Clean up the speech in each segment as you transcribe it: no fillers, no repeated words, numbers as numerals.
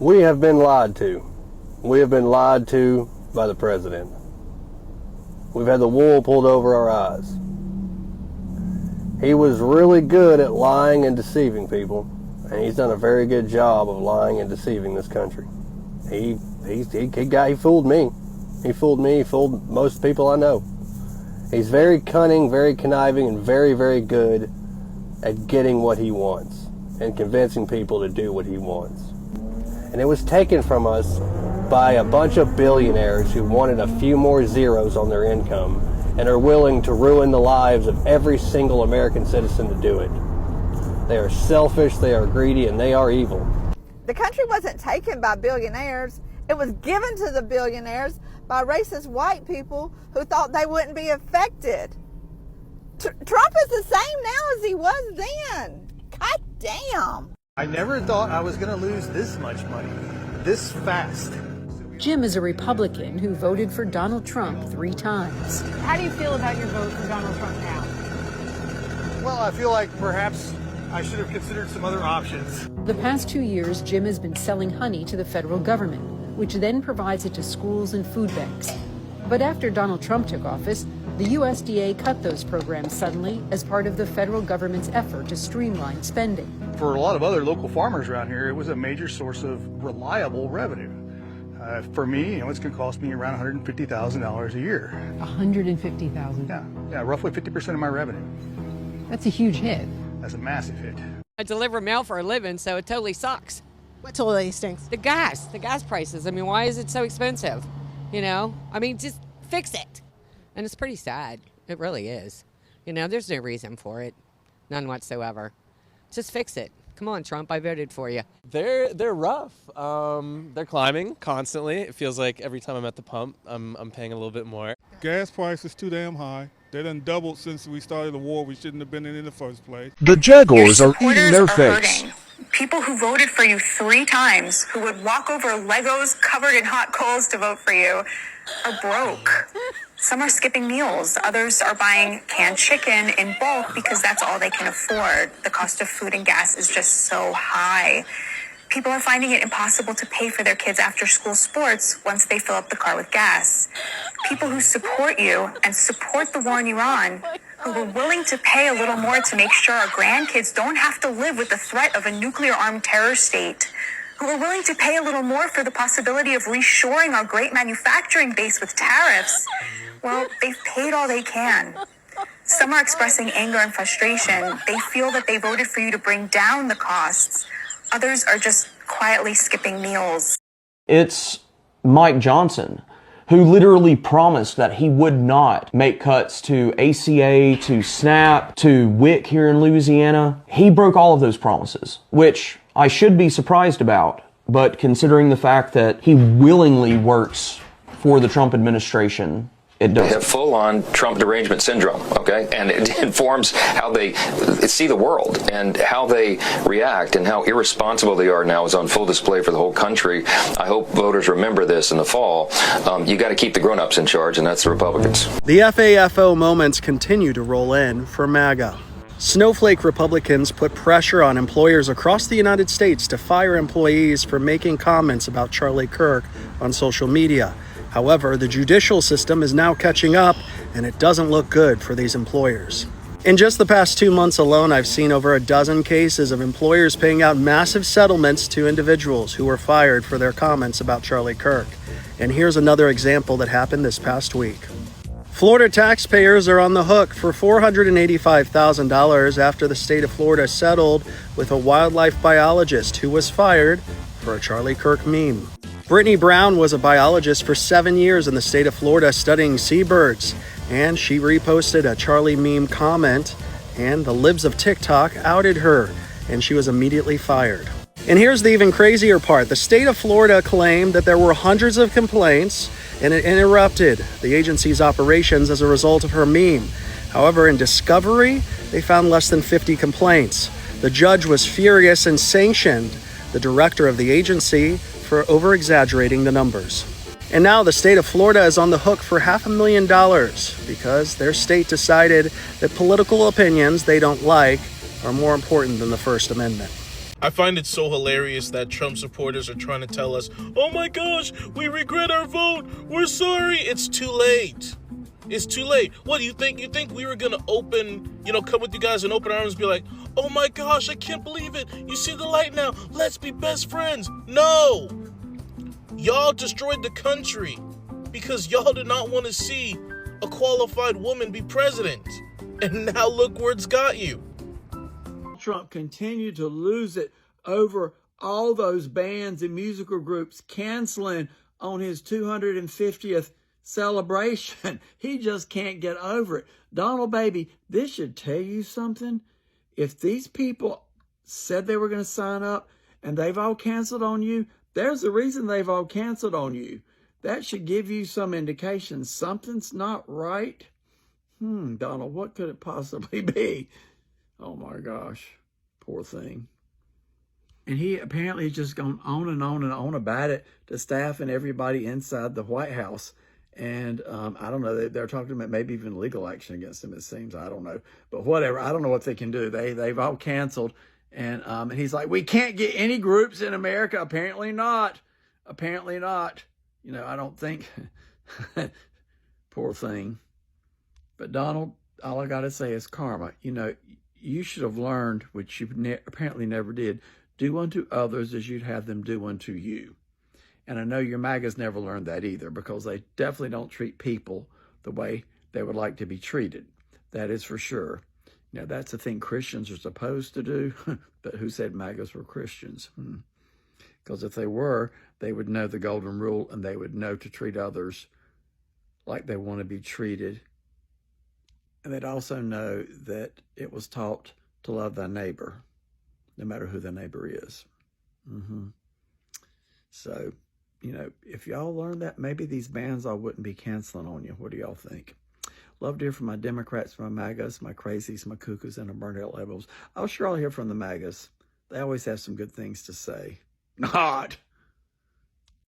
We have been lied to. We have been lied to by the president. We've had the wool pulled over our eyes. He was really good at lying and deceiving people, and he's done a very good job of lying and deceiving this country. He fooled me. He fooled me. He fooled most people I know. He's very cunning, very conniving, and very, very good at getting what he wants and convincing people to do what he wants. And it was taken from us by a bunch of billionaires who wanted a few more zeros on their income and are willing to ruin the lives of every single American citizen to do it. They are selfish, they are greedy, and they are evil. The country wasn't taken by billionaires. It was given to the billionaires by racist white people who thought they wouldn't be affected. Trump is the same now as he was then. God damn. I never thought I was going to lose this much money, this fast. Jim is a Republican who voted for Donald Trump 3 times. How do you feel about your vote for Donald Trump now? Well, I feel like perhaps I should have considered some other options. The past 2 years, Jim has been selling honey to the federal government, which then provides it to schools and food banks. But after Donald Trump took office, the USDA cut those programs suddenly as part of the federal government's effort to streamline spending. For a lot of other local farmers around here, it was a major source of reliable revenue. For me, it's going to cost me around $150,000 a year. $150,000? Yeah, roughly 50% of my revenue. That's a huge hit. That's a massive hit. I deliver mail for a living, so it totally sucks. What totally stinks? The gas prices. I mean, why is it so expensive? Just fix it. And it's pretty sad. It really is. There's no reason for it. None whatsoever. Just fix it. Come on, Trump, I voted for you. They're rough. They're climbing constantly. It feels like every time I'm at the pump, I'm paying a little bit more. Gas prices too damn high. They done doubled since we started the war we shouldn't have been in the first place. The Jaguars are eating their face. Hurting. People who voted for you 3 times, who would walk over Legos covered in hot coals to vote for you, are broke. Some are skipping meals. Others are buying canned chicken in bulk because that's all they can afford. The cost of food and gas is just so high. People are finding it impossible to pay for their kids' after-school sports once they fill up the car with gas. People who support you and support the war in Iran, who were willing to pay a little more to make sure our grandkids don't have to live with the threat of a nuclear-armed terror state, who are willing to pay a little more for the possibility of reshoring our great manufacturing base with tariffs. Well, they've paid all they can. Some are expressing anger and frustration. They feel that they voted for you to bring down the costs. Others are just quietly skipping meals. It's Mike Johnson, who literally promised that he would not make cuts to ACA, to SNAP, to WIC here in Louisiana. He broke all of those promises, which I should be surprised about, but considering the fact that he willingly works for the Trump administration, it does. They have full-on Trump derangement syndrome, okay? And it informs how they see the world and how they react and how irresponsible they are now is on full display for the whole country. I hope voters remember this in the fall. You got to keep the grown-ups in charge, and that's the Republicans. The FAFO moments continue to roll in for MAGA. Snowflake Republicans put pressure on employers across the United States to fire employees for making comments about Charlie Kirk on social media. However, the judicial system is now catching up, and it doesn't look good for these employers. In just the past 2 months alone, I've seen over a dozen cases of employers paying out massive settlements to individuals who were fired for their comments about Charlie Kirk. And here's another example that happened this past week. Florida taxpayers are on the hook for $485,000 after the state of Florida settled with a wildlife biologist who was fired for a Charlie Kirk meme. Brittany Brown was a biologist for 7 years in the state of Florida studying seabirds, and she reposted a Charlie meme comment, and the libs of TikTok outed her, and she was immediately fired. And here's the even crazier part. The state of Florida claimed that there were hundreds of complaints, and it interrupted the agency's operations as a result of her meme. However, in discovery, they found less than 50 complaints. The judge was furious and sanctioned the director of the agency for over-exaggerating the numbers. And now the state of Florida is on the hook for $500,000 because their state decided that political opinions they don't like are more important than the First Amendment. I find it so hilarious that Trump supporters are trying to tell us, oh my gosh, we regret our vote. We're sorry. It's too late. It's too late. What do you think? You think we were going to come with you guys and open arms and be like, oh my gosh, I can't believe it. You see the light now. Let's be best friends. No. Y'all destroyed the country because y'all did not want to see a qualified woman be president. And now look where it's got you. Trump continued to lose it over all those bands and musical groups canceling on his 250th celebration. He just can't get over it. Donald, baby, this should tell you something. If these people said they were going to sign up and they've all canceled on you, there's a reason they've all canceled on you. That should give you some indication something's not right. Donald, what could it possibly be? Oh my gosh, poor thing. And he apparently has just gone on and on and on about it to staff and everybody inside the White House. And I don't know, they're talking about maybe even legal action against him, it seems. I don't know. But whatever, I don't know what they can do. They've all canceled. And he's like, we can't get any groups in America. Apparently not. Apparently not. You know, I don't think. Poor thing. But Donald, all I got to say is karma. You know, you should have learned, which you apparently never did, do unto others as you'd have them do unto you. And I know your MAGAs never learned that either, because they definitely don't treat people the way they would like to be treated. That is for sure. Now, that's the thing Christians are supposed to do, but who said MAGAs were Christians? Because if they were, they would know the golden rule, and they would know to treat others like they want to be treated. And they'd also know that it was taught to love thy neighbor, no matter who the neighbor is. So, you know, if y'all learned that, maybe these bans all wouldn't be canceling on you. What do y'all think? Love to hear from my Democrats, my MAGAs, my crazies, my cuckoos, and the burned out levels. I'll sure I'll hear from the MAGAs. They always have some good things to say. Not!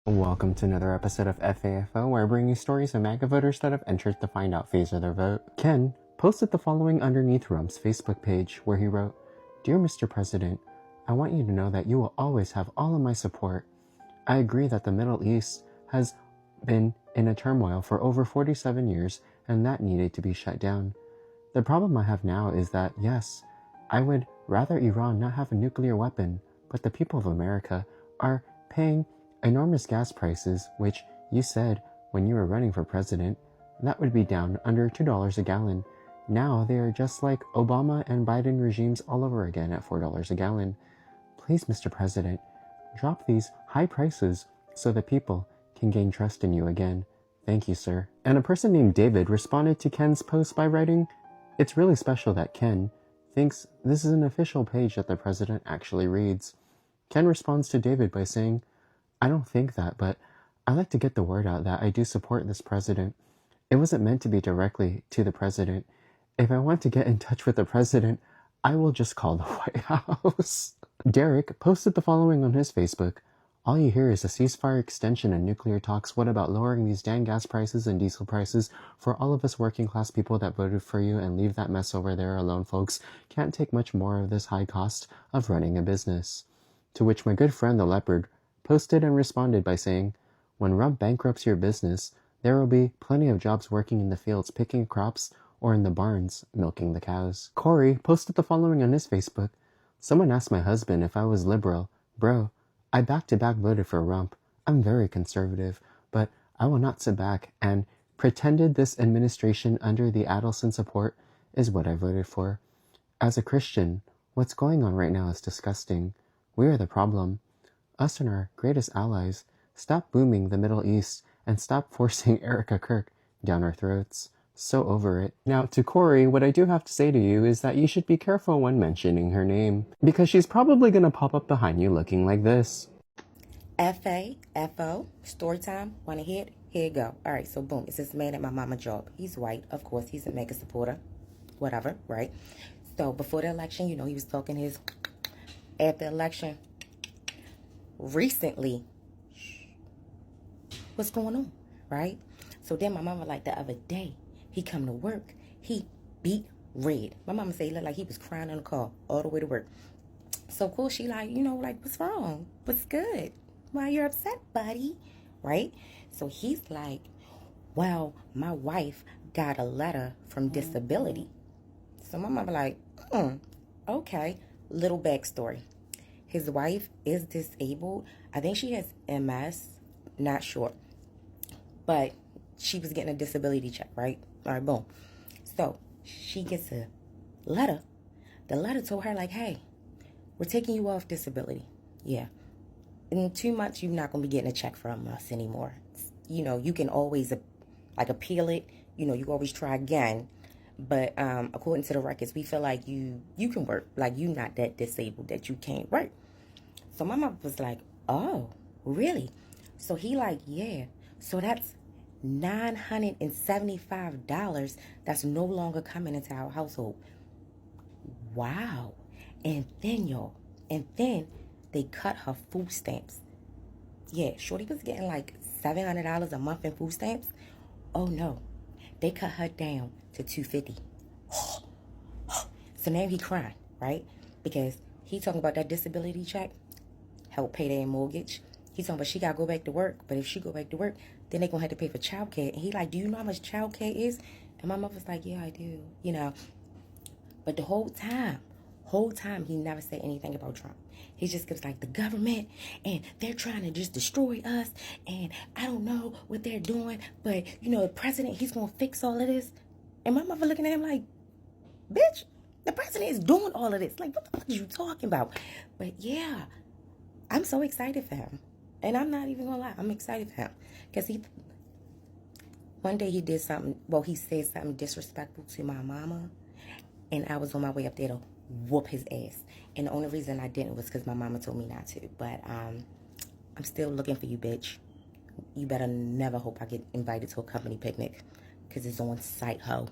Welcome to another episode of FAFO, where I bring you stories of MAGA voters that have entered the find out phase of their vote. Ken posted the following underneath Rump's Facebook page, where he wrote, "Dear Mr. President, I want you to know that you will always have all of my support. I agree that the Middle East has been in a turmoil for over 47 years, and that needed to be shut down. The problem I have now is that, yes, I would rather Iran not have a nuclear weapon, but the people of America are paying enormous gas prices, which you said when you were running for president, that would be down under $2 a gallon. Now they are just like Obama and Biden regimes all over again at $4 a gallon. Please, Mr. President, drop these high prices so that people can gain trust in you again. Thank you, sir." And a person named David responded to Ken's post by writing, "It's really special that Ken thinks this is an official page that the president actually reads." Ken responds to David by saying, "I don't think that, but I like to get the word out that I do support this president. It wasn't meant to be directly to the president. If I want to get in touch with the president, I will just call the White House." Derek posted the following on his Facebook, "All you hear is a ceasefire extension and nuclear talks. What about lowering these damn gas prices and diesel prices for all of us working class people that voted for you, and leave that mess over there alone, folks? Can't take much more of this high cost of running a business." To which my good friend the Leopard posted and responded by saying, "When Rump bankrupts your business, there will be plenty of jobs working in the fields picking crops or in the barns milking the cows." Corey posted the following on his Facebook, "Someone asked my husband if I was liberal. Bro, I back-to-back voted for Rump. I'm very conservative, but I will not sit back and pretended this administration under the Adelson support is what I voted for. As a Christian, what's going on right now is disgusting. We are the problem. Us and our greatest allies. Stop booming the Middle East and stop forcing Erica Kirk down our throats. So over it." Now, to Corey, what I do have to say to you is that you should be careful when mentioning her name, because she's probably going to pop up behind you looking like this. FAFO, story time. Want to hear it? Here you go. All right, so boom. It's this man at my mama job. He's white. Of course, he's a MAGA supporter. Whatever, right? So before the election, you know, he was talking his after election. Recently, what's going on, right? So then my mama, like the other day, he come to work, he beat red. My mama say he looked like he was crying in the car all the way to work. So cool. She like, you know, like, what's wrong? What's good? Why you're upset, buddy? Right? So he's like, well, my wife got a letter from disability. So my mother like, okay. Little backstory. His wife is disabled. I think she has MS. Not sure. But she was getting a disability check, right? All right, boom. So she gets a letter. The letter told her like, hey, we're taking you off disability. Yeah. In 2 months, you're not going to be getting a check from us anymore. You know, you can always like appeal it. You know, you always try again. But according to the records, we feel like you can work. Like, you're not that disabled that you can't work. So my mom was like, oh, really? So he like, yeah. So that's $975 that's no longer coming into our household. Wow. And then, y'all, they cut her food stamps. Yeah, Shorty was getting like $700 a month in food stamps. Oh no, they cut her down to $250. So now he crying, right? Because he talking about that disability check help pay their mortgage. He's talking about she gotta go back to work, but if she go back to work, then they gonna have to pay for childcare. And he like, do you know how much childcare is? And my mother's like, yeah, I do. You know, but the whole time he never said anything about Trump. He just gives like the government and they're trying to just destroy us and I don't know what they're doing, but you know, the president, he's gonna fix all of this. And my mother looking at him like, bitch, the president is doing all of this. Like, what the fuck are you talking about? But yeah, I'm so excited for him. And I'm not even gonna lie, I'm excited for him. Because one day he did something, well, he said something disrespectful to my mama. And I was on my way up there to whoop his ass. And the only reason I didn't was because my mama told me not to. But I'm still looking for you, bitch. You better never hope I get invited to a company picnic. Because it's on site, ho.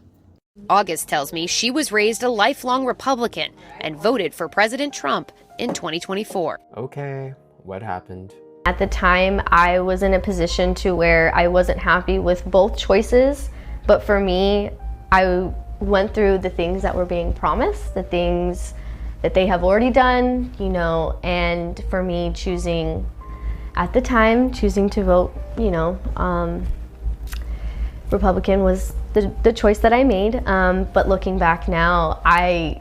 August tells me she was raised a lifelong Republican and voted for President Trump in 2024. Okay, what happened? At the time, I was in a position to where I wasn't happy with both choices. But for me, I went through the things that were being promised, the things that they have already done, you know, and for me at the time, choosing to vote, you know, Republican was the choice that I made. But looking back now, I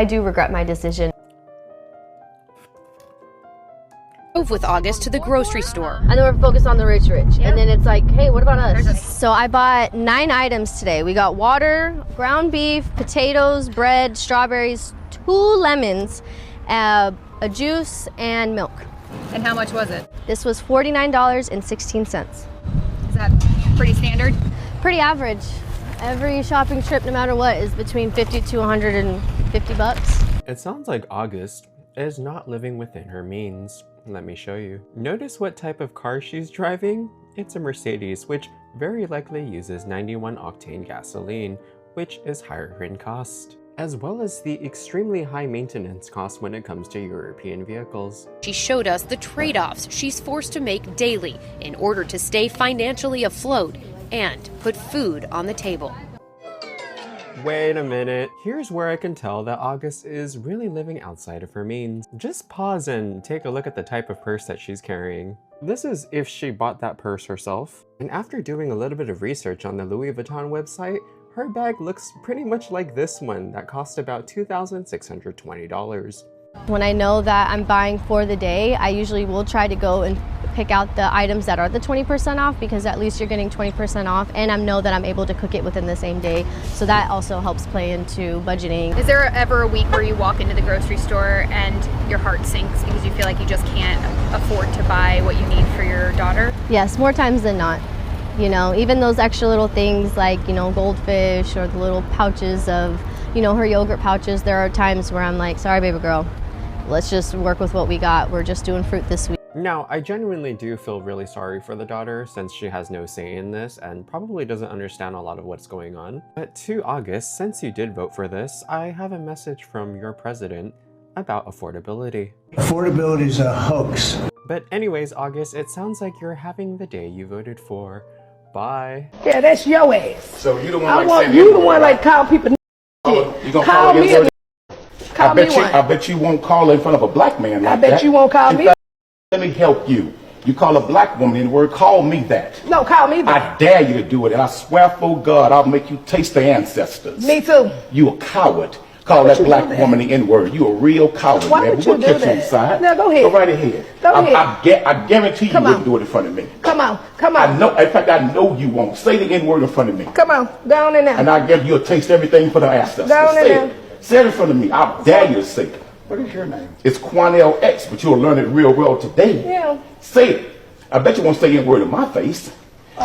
do regret my decision. Drove with August to the grocery store. And then we're focused on the rich. Yep. And then it's like, hey, what about us? So I bought 9 items today. We got water, ground beef, potatoes, bread, strawberries, 2 lemons, a juice, and milk. And how much was it? This was $49.16. Is that pretty standard? Pretty average. Every shopping trip, no matter what, is between $50 to $150. It sounds like August is not living within her means. Let me show you. Notice what type of car she's driving? It's a Mercedes, which very likely uses 91 octane gasoline, which is higher in cost, as well as the extremely high maintenance cost when it comes to European vehicles. She showed us the trade-offs she's forced to make daily in order to stay financially afloat and put food on the table. Wait a minute. Here's where I can tell that August is really living outside of her means. Just pause and take a look at the type of purse that she's carrying. This is if she bought that purse herself. And after doing a little bit of research on the Louis Vuitton website, her bag looks pretty much like this one that cost about $2,620. When I know that I'm buying for the day, I usually will try to go and pick out the items that are the 20% off, because at least you're getting 20% off, and I know that I'm able to cook it within the same day. So that also helps play into budgeting. Is there ever a week where you walk into the grocery store and your heart sinks because you feel like you just can't afford to buy what you need for your daughter? Yes, more times than not. You know, even those extra little things like, you know, goldfish or the little pouches of, you know, her yogurt pouches, there are times where I'm like, sorry, baby girl, let's just work with what we got. We're just doing fruit this week. Now, I genuinely do feel really sorry for the daughter, since she has no say in this and probably doesn't understand a lot of what's going on. But to August, since you did vote for this, I have a message from your president about affordability. Affordability is a hoax. But anyways, August, it sounds like you're having the day you voted for. Bye. Yeah, that's your ass. So you the one I like want saying you it, the one right? like call people You gonna call follow me your call me one. I bet you won't call her in front of a black man like I bet that. you won't call me. Let me help you. You call a black woman in the word, call me that. No, call me that. I dare you to do it, and I swear for God, I'll make you taste the ancestors. Me too. You a coward. Call that black woman the N-word. You a real coward, Why man. would But we'll you do catch you that? inside. No, go ahead. Go right ahead. Go ahead. I guarantee you wouldn't do it in front of me. Come on, come on. I know. In fact, I know you won't. Say the N-word in front of me. Come on, go on in there. And I guarantee you'll taste everything for the ancestors. Go on in Say there. it. Say it in front of me. I dare you to say it. What is your name? It's Quanell X, but you'll learn it real well today. Yeah. Say it. I bet you won't say any word in my face.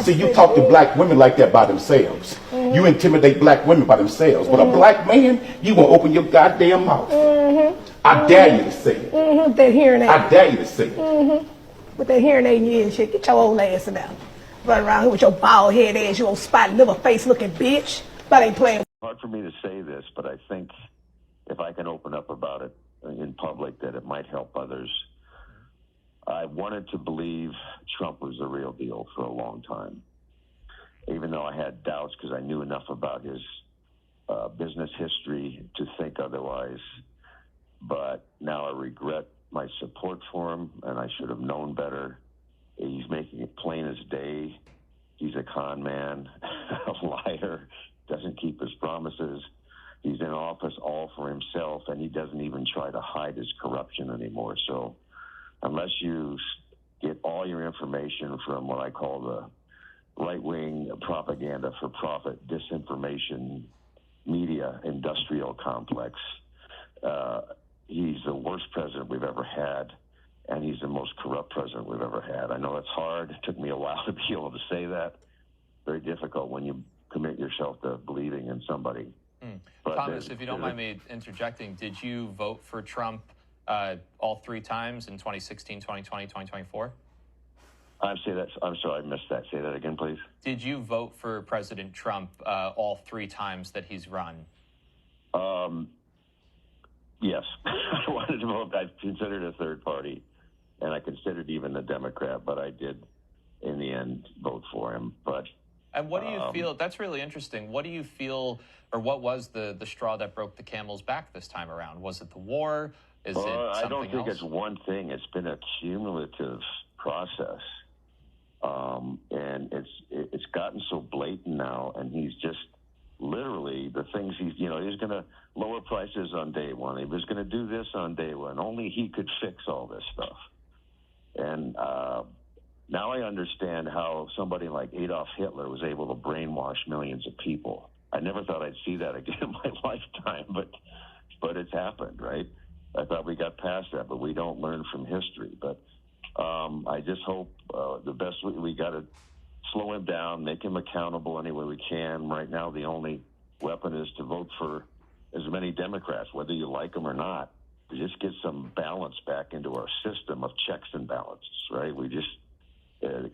See, you talk to black women like that by themselves. Mm-hmm. You intimidate black women by themselves. But a black man, you won't open your goddamn mouth. Mm-hmm. I dare you to say it. Mm-hmm. That hearing aid. I dare you to say it. Mm-hmm. With that hearing aid in your ear and shit, get your old ass in there. Run around here with your bald head ass, you old spot liver face looking bitch. But ain't playing. Hard for me to say this, but I think if I can open up about it in public, that it might help others. I wanted to believe Trump was the real deal for a long time, even though I had doubts because I knew enough about his business history to think otherwise. But now I regret my support for him, and I should have known better. He's making it plain as day. He's a con man, a liar, doesn't keep his promises. He's in office all for himself, and he doesn't even try to hide his corruption anymore. So unless you get all your information from what I call the right-wing propaganda for profit, disinformation, media, industrial complex, he's the worst president we've ever had, and he's the most corrupt president we've ever had. I know it's hard. It took me a while to be able to say that. Very difficult when you commit yourself to believing in somebody. But Thomas, if you don't mind me interjecting, did you vote for Trump all three times in 2016, 2020, 2024? I'm sorry, I missed that. Say that again, please. Did you vote for President Trump all three times that he's run? Yes. I wanted to vote. I considered a third party, and I considered even a Democrat, but I did, in the end, vote for him. And what do you feel? That's really interesting. What do you feel, or what was the straw that broke the camel's back this time around? Was it the war? Is it something else? I don't think it's one thing. It's been a cumulative process. And it's gotten so blatant now, and he's just literally the things he's going to lower prices on day one. He was going to do this on day one. Only he could fix all this stuff. And now I understand how somebody like Adolf Hitler was able to brainwash millions of people. I never thought I'd see that again in my lifetime, but it's happened, right? I thought we got past that, but we don't learn from history. But I just hope the best we got to slow him down, make him accountable any way we can. Right now, the only weapon is to vote for as many Democrats, whether you like them or not, to just get some balance back into our system of checks and balances, right?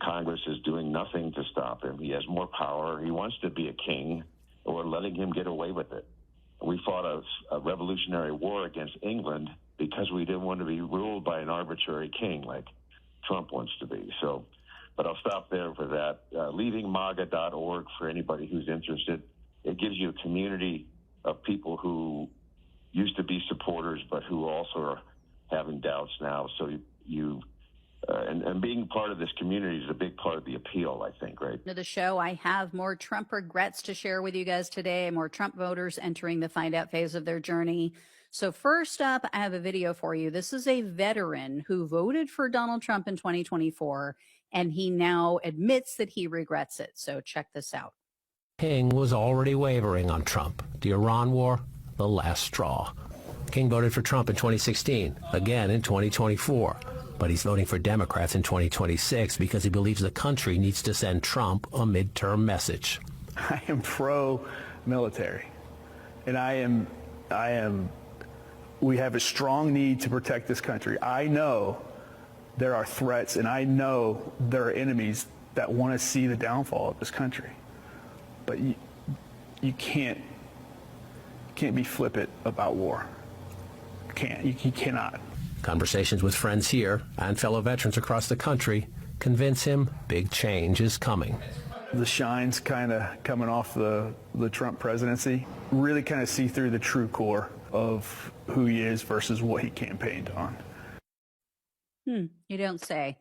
Congress is doing nothing to stop him. He has more power. He wants to be a king, and we're letting him get away with it. We fought a revolutionary war against England because we didn't want to be ruled by an arbitrary king like Trump wants to be. So, but I'll stop there for that. Leavingmaga.org for anybody who's interested. It gives you a community of people who used to be supporters, but who also are having doubts now. So and being part of this community is a big part of the appeal, I think, right? To the show, I have more Trump regrets to share with you guys today, more Trump voters entering the find out phase of their journey. So first up, I have a video for you. This is a veteran who voted for Donald Trump in 2024, and he now admits that he regrets it. So check this out. King was already wavering on Trump. The Iran war, the last straw. King voted for Trump in 2016, again in 2024. But he's voting for Democrats in 2026 because he believes the country needs to send Trump a midterm message. I am pro-military, and we have a strong need to protect this country. I know there are threats, and I know there are enemies that want to see the downfall of this country. But you can't be flippant about war. You cannot. Conversations with friends here and fellow veterans across the country convince him big change is coming. The shine's kind of coming off the Trump presidency. Really kind of see through the true core of who he is versus what he campaigned on. You don't say.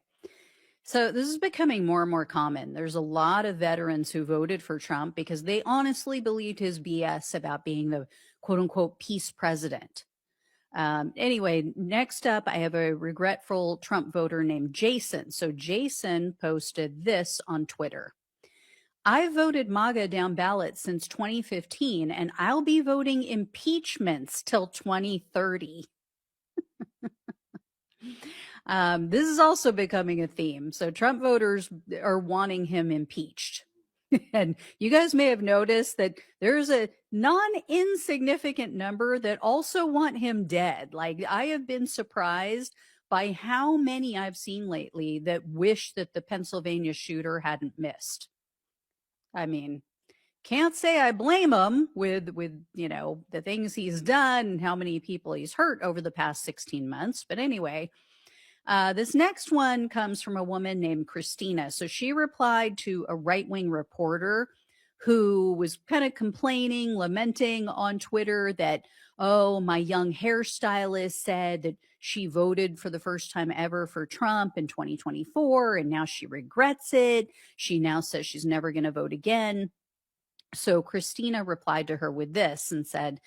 So this is becoming more and more common. There's a lot of veterans who voted for Trump because they honestly believed his BS about being the quote unquote peace president. Anyway, next up, I have a regretful Trump voter named Jason. So Jason posted this on Twitter. I voted MAGA down ballot since 2015, and I'll be voting impeachments till 2030. This is also becoming a theme. So Trump voters are wanting him impeached. And you guys may have noticed that there's a non-insignificant number that also want him dead. Like, I have been surprised by how many I've seen lately that wish that the Pennsylvania shooter hadn't missed. I mean, can't say I blame him with you know, the things he's done and how many people he's hurt over the past 16 months. But anyway, this next one comes from a woman named Christina. So she replied to a right-wing reporter who was kind of complaining, lamenting on Twitter that, oh, my young hairstylist said that she voted for the first time ever for Trump in 2024, and now she regrets it. She now says she's never going to vote again. So Christina replied to her with this and said,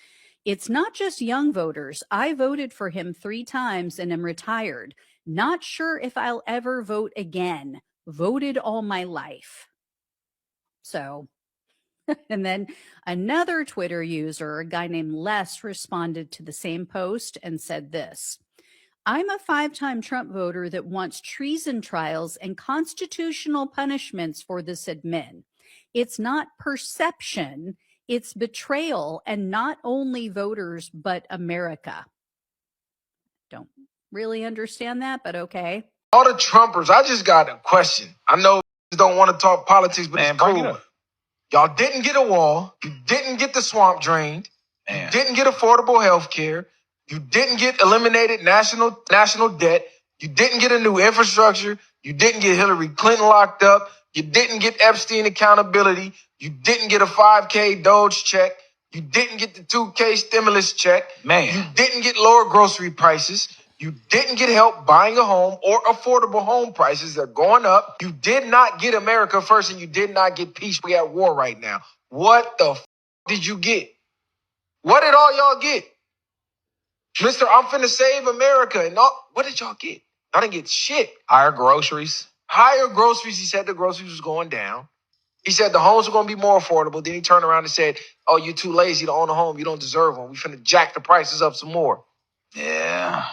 it's not just young voters. I voted for him 3 times and am retired. Not sure if I'll ever vote again. Voted all my life. So, and then another Twitter user, a guy named Les, responded to the same post and said this. I'm a 5-time Trump voter that wants treason trials and constitutional punishments for this admin. It's not perception, it's betrayal, and not only voters, but America. Don't really understand that, but okay. All the Trumpers, I just got a question. I know you don't want to talk politics, but it's cool. Y'all didn't get a wall. You didn't get the swamp drained. You didn't get affordable health care. You didn't get eliminated national debt. You didn't get a new infrastructure. You didn't get Hillary Clinton locked up. You didn't get Epstein accountability. You didn't get a 5K Doge check. You didn't get the 2K stimulus check. You didn't get lower grocery prices. You didn't get help buying a home or affordable home prices. They're going up. You did not get America first, and you did not get peace. We at war right now. What the did you get? What did all y'all get? Mr. I'm finna save America. And all, what did y'all get? Y'all didn't get shit. Higher groceries. Higher groceries. He said the groceries was going down. He said the homes were going to be more affordable. Then he turned around and said, oh, you're too lazy to own a home. You don't deserve one. We finna jack the prices up some more. Yeah.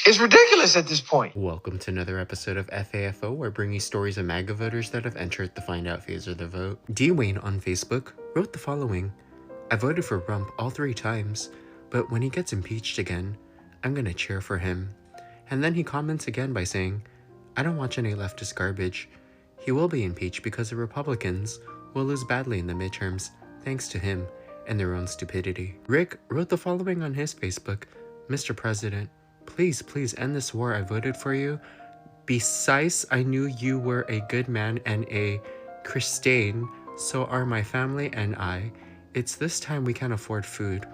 It's ridiculous at this point. Welcome to another episode of FAFO, where I bring you stories of MAGA voters that have entered the find out phase of the vote. D. Wayne on Facebook wrote the following. I voted for Rump all 3 times, but when he gets impeached again, I'm gonna cheer for him. And then he comments again by saying, I don't watch any leftist garbage. He will be impeached because the Republicans will lose badly in the midterms, thanks to him and their own stupidity. Rick wrote the following on his Facebook. Mr. President, please end this war. I voted for you. Besides, I knew you were a good man and a Christian, so are my family and I. It's this time we can't afford food.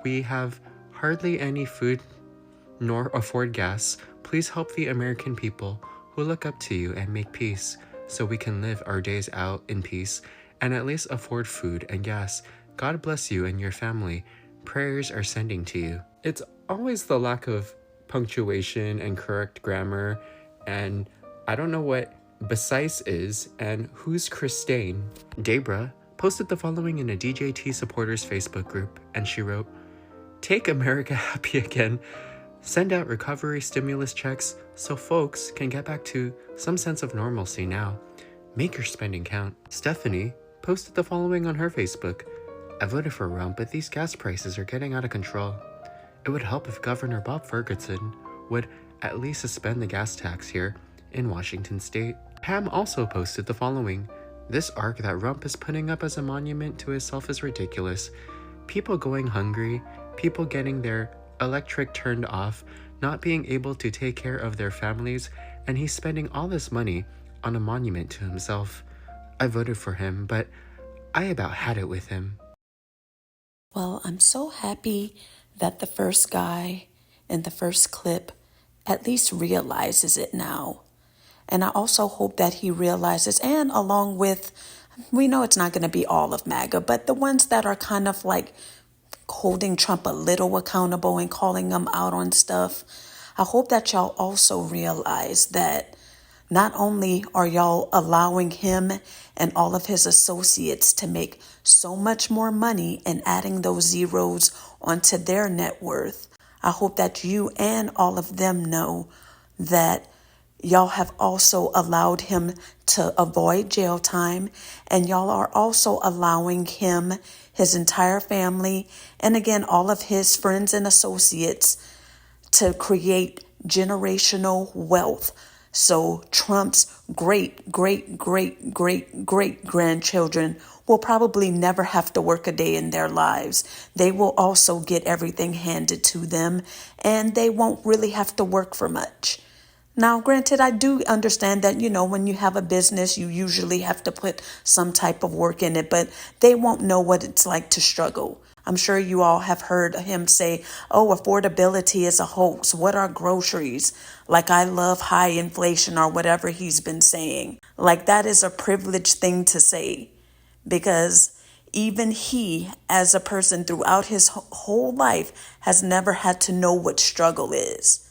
We have hardly any food nor afford gas. Please help the American people who look up to you and make peace so we can live our days out in peace and at least afford food and gas. God bless you and your family. Prayers are sending to you. It's always the lack of punctuation and correct grammar, and I don't know what besides is and who's Christine. Debra posted the following in a DJT supporters Facebook group, and she wrote, take America happy again. Send out recovery stimulus checks so folks can get back to some sense of normalcy now. Make your spending count. Stephanie posted the following on her Facebook. I voted for Rump, but these gas prices are getting out of control. It would help if Governor Bob Ferguson would at least suspend the gas tax here in Washington state. Pam also posted the following. This arc that Rump is putting up as a monument to himself is ridiculous. People going hungry, people getting their electric turned off, not being able to take care of their families, and he's spending all this money on a monument to himself. I voted for him, but I about had it with him. Well, I'm so happy that the first guy in the first clip at least realizes it now. And I also hope that he realizes, and along with, we know it's not going to be all of MAGA, but the ones that are kind of like holding Trump a little accountable and calling him out on stuff, I hope that y'all also realize that not only are y'all allowing him and all of his associates to make so much more money and adding those zeros onto their net worth, I hope that you and all of them know that y'all have also allowed him to avoid jail time, and y'all are also allowing him, his entire family, and again, all of his friends and associates to create generational wealth. So Trump's great grandchildren will probably never have to work a day in their lives. They will also get everything handed to them, and they won't really have to work for much. Now, granted, I do understand that, when you have a business, you usually have to put some type of work in it, but they won't know what it's like to struggle. I'm sure you all have heard him say, oh, affordability is a hoax. What are groceries? Like, I love high inflation, or whatever he's been saying. Like, that is a privileged thing to say, because even he, as a person throughout his whole life, has never had to know what struggle is.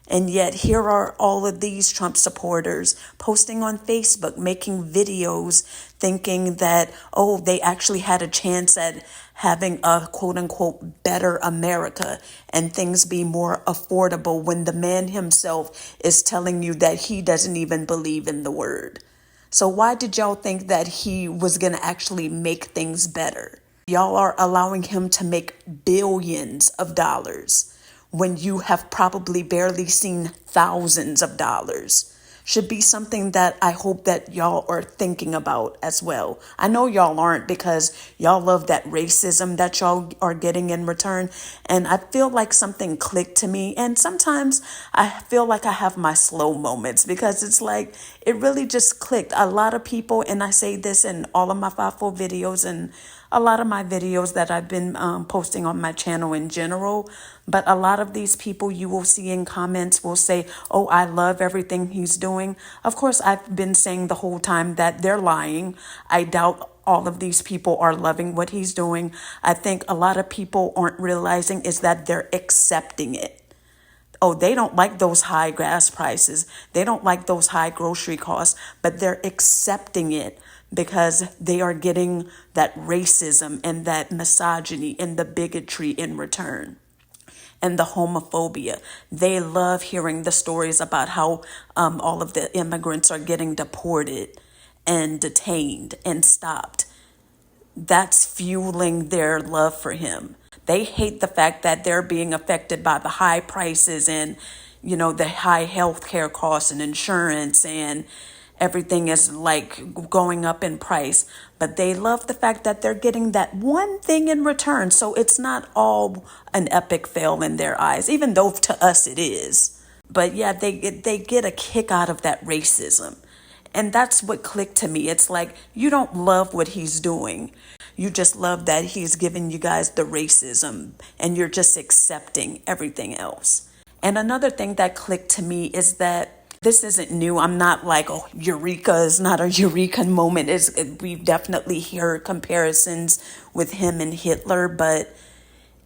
And yet here are all of these Trump supporters posting on Facebook, making videos, thinking that, oh, they actually had a chance at having a quote unquote better America and things be more affordable, when the man himself is telling you that he doesn't even believe in the word. So why did y'all think that he was going to actually make things better? Y'all are allowing him to make billions of dollars when you have probably barely seen thousands of dollars. Should be something that I hope that y'all are thinking about as well. I know y'all aren't, because y'all love that racism that y'all are getting in return. And I feel like something clicked to me. And sometimes I feel like I have my slow moments, because it's like it really just clicked. A lot of people, and I say this in all of my FAFO videos and a lot of my videos that I've been posting on my channel in general, but a lot of these people you will see in comments will say, oh, I love everything he's doing. Of course, I've been saying the whole time that they're lying. I doubt all of these people are loving what he's doing. I think a lot of people aren't realizing is that they're accepting it. Oh, they don't like those high gas prices. They don't like those high grocery costs, but they're accepting it because they are getting that racism and that misogyny and the bigotry in return. And the homophobia. They love hearing the stories about how all of the immigrants are getting deported and detained and stopped. That's fueling their love for him. They hate the fact that they're being affected by the high prices and, the high health care costs and insurance, and everything is like going up in price. But they love the fact that they're getting that one thing in return. So it's not all an epic fail in their eyes, even though to us it is. But yeah, they get a kick out of that racism. And that's what clicked to me. It's like, you don't love what he's doing. You just love that he's giving you guys the racism, and you're just accepting everything else. And another thing that clicked to me is that this isn't new. I'm not like, oh, Eureka is not a Eureka moment. We've definitely heard comparisons with him and Hitler, but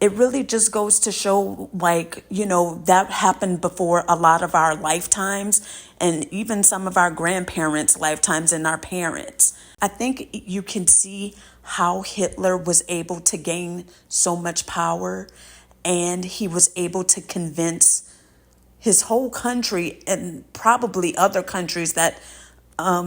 it really just goes to show, like, that happened before a lot of our lifetimes, and even some of our grandparents' lifetimes and our parents. I think you can see how Hitler was able to gain so much power, and he was able to convince his whole country and probably other countries that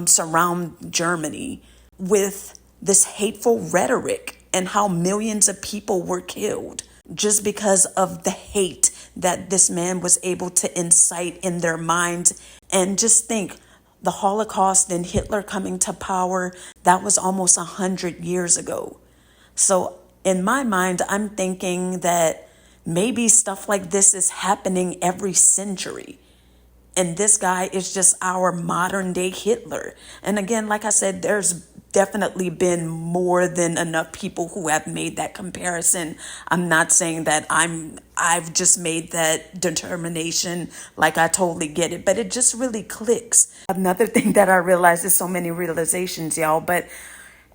surround Germany with this hateful rhetoric, and how millions of people were killed just because of the hate that this man was able to incite in their minds. And just think, the Holocaust and Hitler coming to power, that was almost 100 years ago. So in my mind, I'm thinking that maybe stuff like this is happening every century. And this guy is just our modern day Hitler. And again, like I said, there's definitely been more than enough people who have made that comparison. I'm not saying that I've just made that determination, like I totally get it, but it just really clicks. Another thing that I realized is so many realizations, y'all, but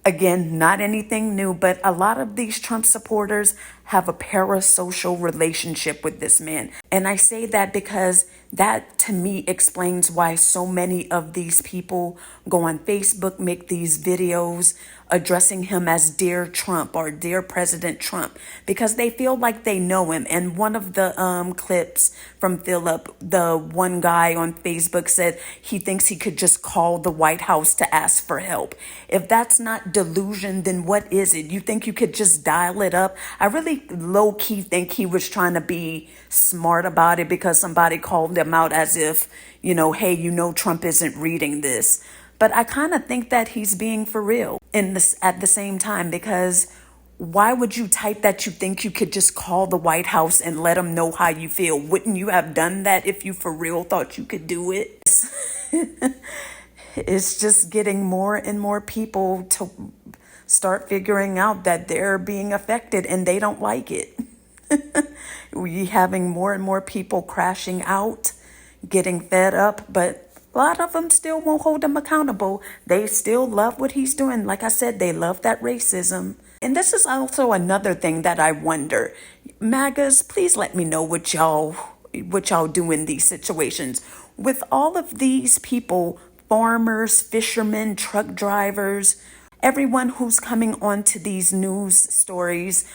again, not anything new, but a lot of these Trump supporters have a parasocial relationship with this man. And I say that because that to me explains why so many of these people go on Facebook, make these videos addressing him as Dear Trump or Dear President Trump, because they feel like they know him. And one of the clips from Philip, the one guy on Facebook said he thinks he could just call the White House to ask for help. If that's not delusion, then what is it? You think you could just dial it up? I really low key think he was trying to be smart about it because somebody called him out as if, hey, Trump isn't reading this. But I kind of think that he's being for real at the same time, because why would you type that you think you could just call the White House and let them know how you feel? Wouldn't you have done that if you for real thought you could do it? It's just getting more and more people to start figuring out that they're being affected and they don't like it. We having more and more people crashing out, getting fed up, but a lot of them still won't hold him accountable. They still love what he's doing. Like I said, they love that racism. And this is also another thing that I wonder. MAGAs, please let me know what y'all do in these situations. With all of these people, farmers, fishermen, truck drivers, everyone who's coming onto these news stories,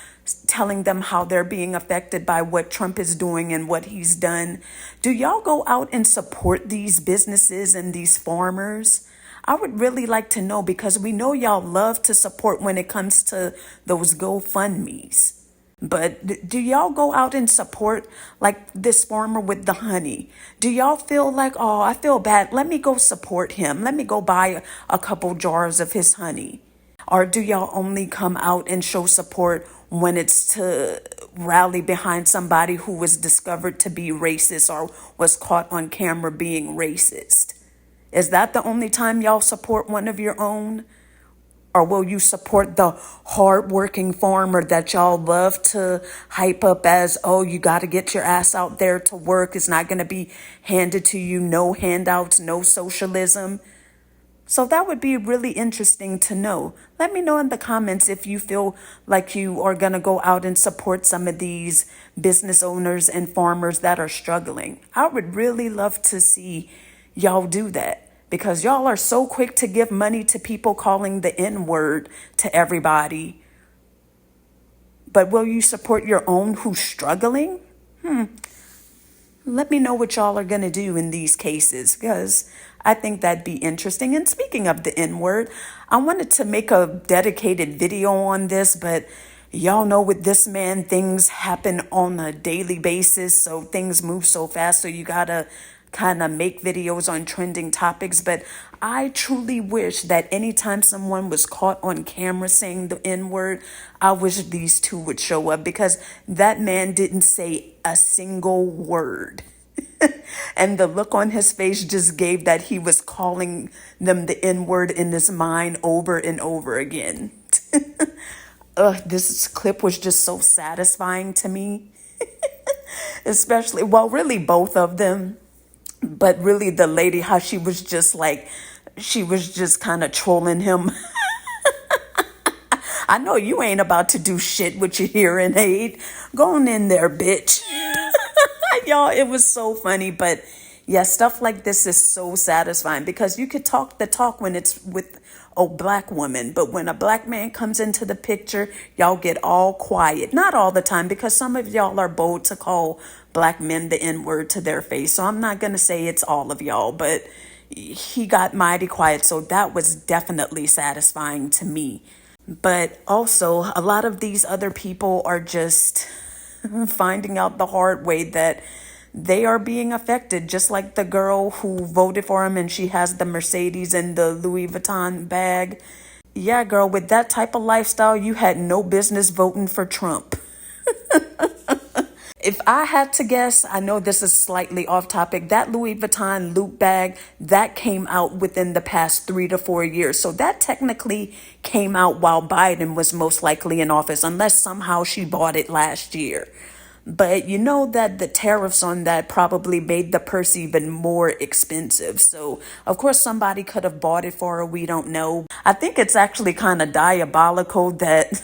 telling them how they're being affected by what Trump is doing and what he's done. Do y'all go out and support these businesses and these farmers? I would really like to know, because we know y'all love to support when it comes to those GoFundMes. But do y'all go out and support like this farmer with the honey? Do y'all feel like, oh, I feel bad, let me go support him. Let me go buy a couple jars of his honey. Or do y'all only come out and show support when it's to rally behind somebody who was discovered to be racist or was caught on camera being racist? Is that the only time y'all support one of your own? Or will you support the hardworking farmer that y'all love to hype up as, oh, you got to get your ass out there to work. It's not going to be handed to you. No handouts, no socialism. So that would be really interesting to know. Let me know in the comments if you feel like you are going to go out and support some of these business owners and farmers that are struggling. I would really love to see y'all do that, because y'all are so quick to give money to people calling the N-word to everybody. But will you support your own who's struggling? Let me know what y'all are going to do in these cases, because I think that'd be interesting. And speaking of the N-word, I wanted to make a dedicated video on this, but y'all know with this man, things happen on a daily basis. So things move so fast. So you got to kind of make videos on trending topics. But I truly wish that anytime someone was caught on camera saying the N-word, I wish these two would show up, because that man didn't say a single word. And the look on his face just gave that he was calling them the N-word in his mind over and over again. This clip was just so satisfying to me. Especially, well, really both of them. But really the lady, how she was just kind of trolling him. I know you ain't about to do shit with your hearing aid. Go on in there, bitch. Y'all, it was so funny. But yeah, stuff like this is so satisfying, because you could talk the talk when it's with a black woman. But when a black man comes into the picture, y'all get all quiet. Not all the time, because some of y'all are bold to call black men the N-word to their face. So I'm not going to say it's all of y'all, but he got mighty quiet. So that was definitely satisfying to me. But also, a lot of these other people are just finding out the hard way that they are being affected, just like the girl who voted for him and she has the Mercedes and the Louis Vuitton bag. Yeah, girl, with that type of lifestyle, you had no business voting for Trump. If I had to guess, I know this is slightly off topic, that Louis Vuitton loop bag, that came out within the past 3 to 4 years. So that technically came out while Biden was most likely in office, unless somehow she bought it last year. But you know that the tariffs on that probably made the purse even more expensive. So, of course, somebody could have bought it for her. We don't know. I think it's actually kind of diabolical that,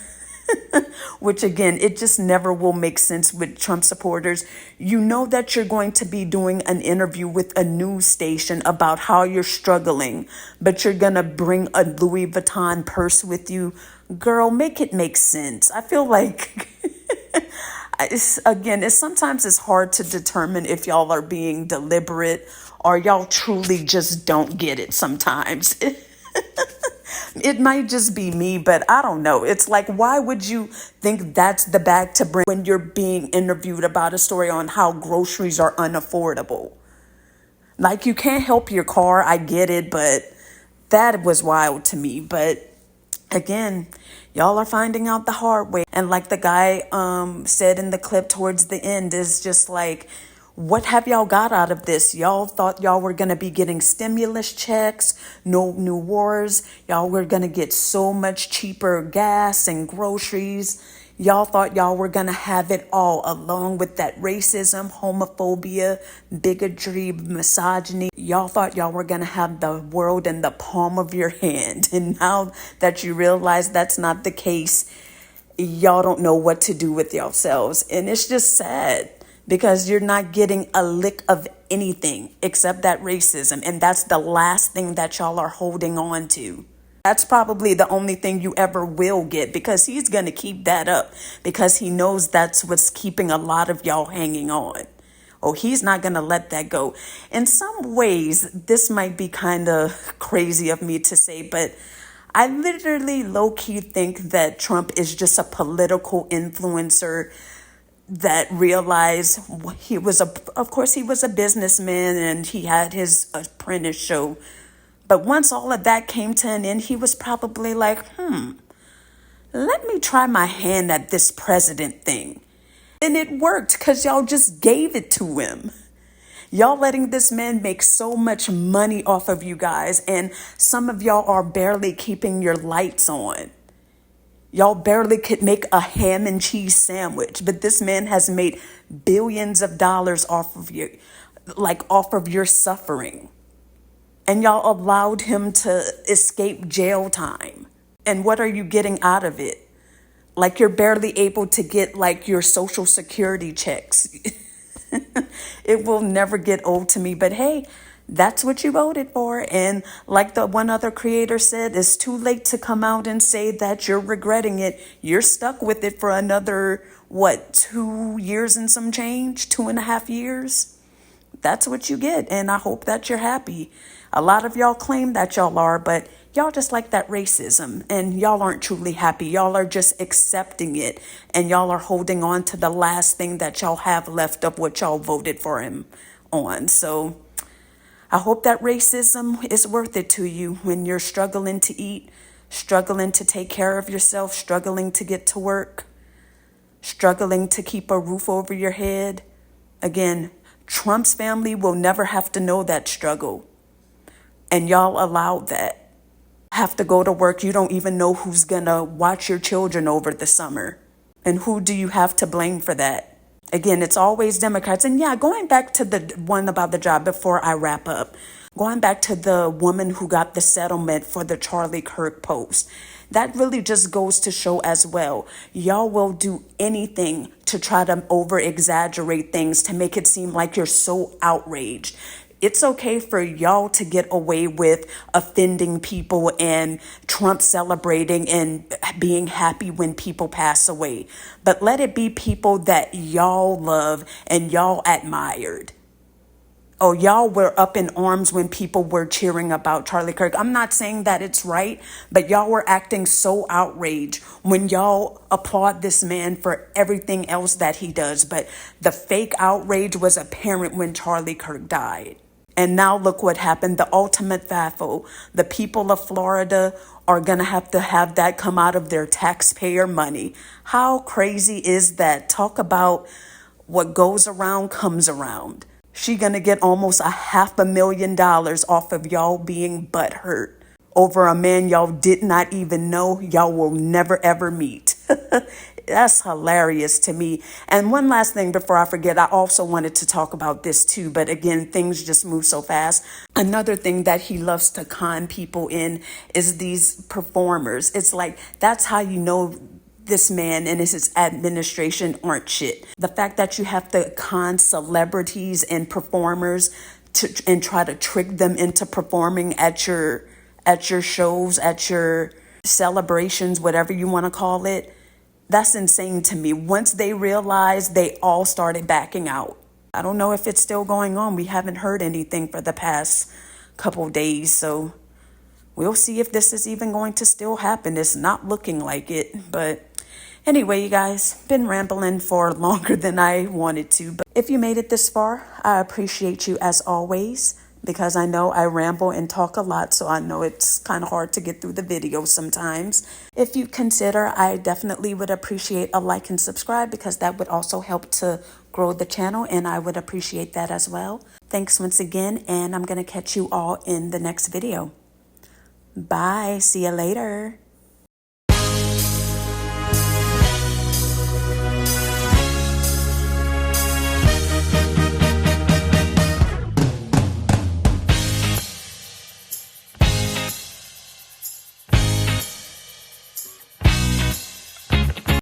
which again, it just never will make sense with Trump supporters. You know that you're going to be doing an interview with a news station about how you're struggling, but you're going to bring a Louis Vuitton purse with you. Girl, make it make sense. I feel like... It's sometimes it's hard to determine if y'all are being deliberate or y'all truly just don't get it sometimes. It might just be me, but I don't know. It's like, why would you think that's the bag to bring when you're being interviewed about a story on how groceries are unaffordable? Like, you can't help your car, I get it, but that was wild to me. But again, y'all are finding out the hard way. And like the guy said in the clip towards the end, is just like, what have y'all got out of this? Y'all thought y'all were going to be getting stimulus checks, no new wars. Y'all were going to get so much cheaper gas and groceries. Y'all thought y'all were going to have it all, along with that racism, homophobia, bigotry, misogyny. Y'all thought y'all were going to have the world in the palm of your hand. And now that you realize that's not the case, y'all don't know what to do with yourselves. And it's just sad because you're not getting a lick of anything except that racism. And that's the last thing that y'all are holding on to. That's probably the only thing you ever will get, because he's going to keep that up because he knows that's what's keeping a lot of y'all hanging on. Oh, he's not going to let that go. In some ways, this might be kind of crazy of me to say, but I literally low-key think that Trump is just a political influencer that realized of course, he was a businessman and he had his apprentice show. But once all of that came to an end, he was probably like, let me try my hand at this president thing. And it worked because y'all just gave it to him. Y'all letting this man make so much money off of you guys, and some of y'all are barely keeping your lights on. Y'all barely could make a ham and cheese sandwich, but this man has made billions of dollars off of your suffering. And y'all allowed him to escape jail time. And what are you getting out of it? Like, you're barely able to get like your social security checks. It will never get old to me, but hey, that's what you voted for. And like the one other creator said, it's too late to come out and say that you're regretting it. You're stuck with it for another, 2 years and some change, 2.5 years. That's what you get. And I hope that you're happy. A lot of y'all claim that y'all are, but y'all just like that racism, and y'all aren't truly happy. Y'all are just accepting it, and y'all are holding on to the last thing that y'all have left of what y'all voted for him on. So I hope that racism is worth it to you when you're struggling to eat, struggling to take care of yourself, struggling to get to work, struggling to keep a roof over your head. Again, Trump's family will never have to know that struggle. And y'all allowed that. Have to go to work. You don't even know who's gonna watch your children over the summer. And who do you have to blame for that? Again, it's always Democrats. And yeah, going back to the one about the job before I wrap up, going back to the woman who got the settlement for the Charlie Kirk post, that really just goes to show as well. Y'all will do anything to try to over exaggerate things to make it seem like you're so outraged. It's okay for y'all to get away with offending people and Trump celebrating and being happy when people pass away. But let it be people that y'all love and y'all admired. Oh, y'all were up in arms when people were cheering about Charlie Kirk. I'm not saying that it's right, but y'all were acting so outraged when y'all applaud this man for everything else that he does. But the fake outrage was apparent when Charlie Kirk died. And now look what happened. The ultimate FAFO. The people of Florida are going to have that come out of their taxpayer money. How crazy is that? Talk about What goes around comes around. She gonna get almost $500,000 off of y'all being butthurt over a man y'all did not even know, y'all will never ever meet. That's hilarious to me. And one last thing before I forget, I also wanted to talk about this too, but again, things just move so fast. Another thing that he loves to con people in is these performers. It's like, that's how you know this man and his administration aren't shit. The fact that you have to con celebrities and performers and try to trick them into performing at your shows, at your celebrations, whatever you want to call it, that's insane to me. Once they realized, they all started backing out. I don't know if it's still going on. We haven't heard anything for the past couple days, so we'll see if this is even going to still happen. It's not looking like it, but anyway, you guys, been rambling for longer than I wanted to, but if you made it this far, I appreciate you as always, because I know I ramble and talk a lot, so I know it's kind of hard to get through the video sometimes. If you consider, I definitely would appreciate a like and subscribe, because that would also help to grow the channel, and I would appreciate that as well. Thanks once again, and I'm going to catch you all in the next video. Bye. See you later.